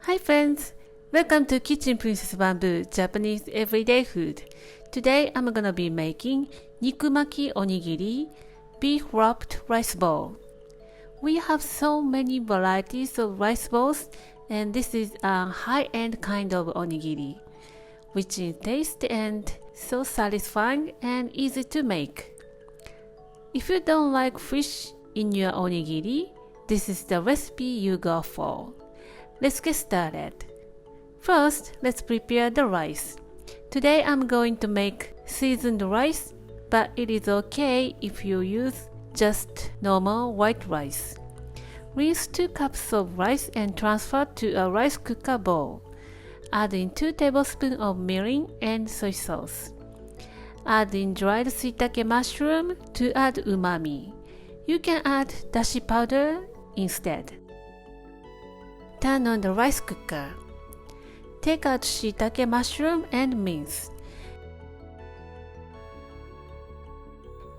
Hi friends! Welcome to Kitchen Princess Bamboo Japanese Everyday Food. Today I'm gonna be making Nikumaki Onigiri beef wrapped rice ball. We have so many varieties of rice balls and this is a high-end kind of onigiri, which is tasty and so satisfying and easy to make. If you don't like fish in your onigiri, this is the recipe you go for. Let's get started. First, let's prepare the rice. Today I'm going to make seasoned rice, but it is okay if you use just normal white rice. Rinse 2 cups of rice and transfer to a rice cooker bowl. Add in 2 tablespoons of mirin and soy sauce. Add in dried shiitake mushroom to add umami. You can add dashi powder instead. Turn on the rice cooker. Take out shiitake mushroom and mince.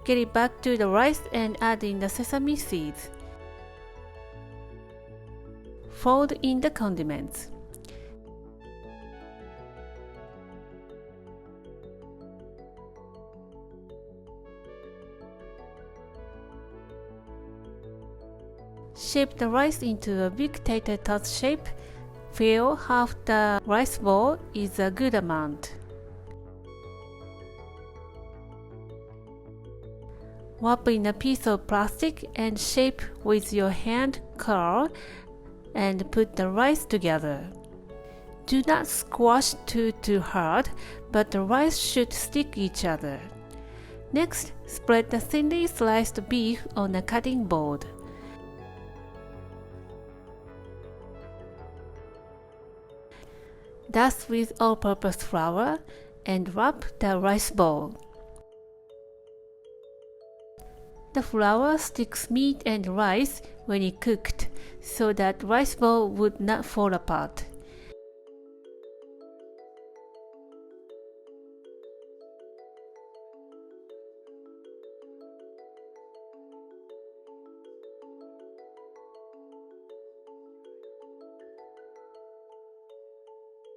Get it back to the rice and add in the sesame seeds. Fold in the condiments. Shape the rice into a big tater tot shape. Fill half the rice bowl is a good amount. Wrap in a piece of plastic and shape with your hand curl and put the rice together. Do not squash too hard, but the rice should stick each other. Next, spread the thinly sliced beef on a cutting board. Dust with all-purpose flour and wrap the rice ball. The flour sticks meat and rice when it cooked, so that rice ball would not fall apart.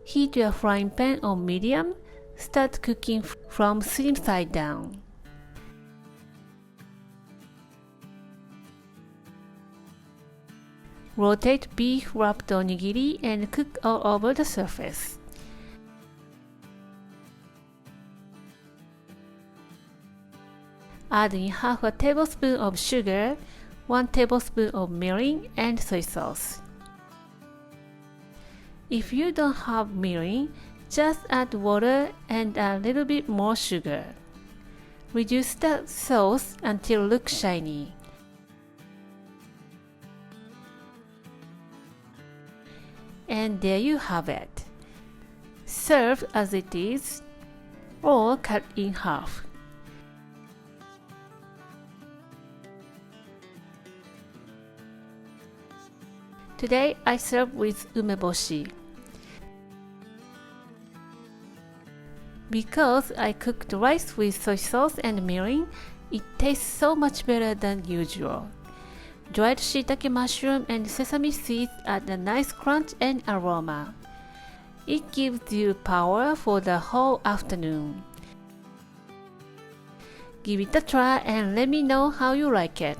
Heat your frying pan on medium. Start cooking from same side down. Rotate beef wrapped onigiri and cook all over the surface. Add in half a tablespoon of sugar, 1 tablespoon of mirin and soy sauce. If you don't have mirin, just add water and a little bit more sugar. Reduce the sauce until it looks shiny. And there you have it. Serve as it is or cut in half. Today I serve with umeboshi. Because I cooked rice with soy sauce and mirin, it tastes so much better than usual. Dried shiitake mushroom and sesame seeds add a nice crunch and aroma. It gives you power for the whole afternoon. Give it a try and let me know how you like it.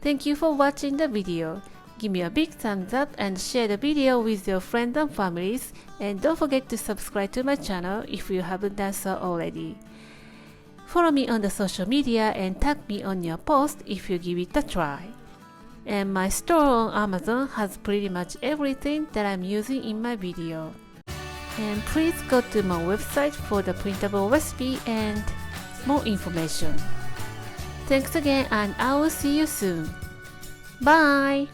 Thank you for watching the video. Give me a big thumbs up and share the video with your friends and families, and don't forget to subscribe to my channel if you haven't done so already. Follow me on the social media and tag me on your post if you give it a try. And my store on Amazon has pretty much everything that I'm using in my video. And please go to my website for the printable recipe and more information. Thanks again and I will see you soon. Bye!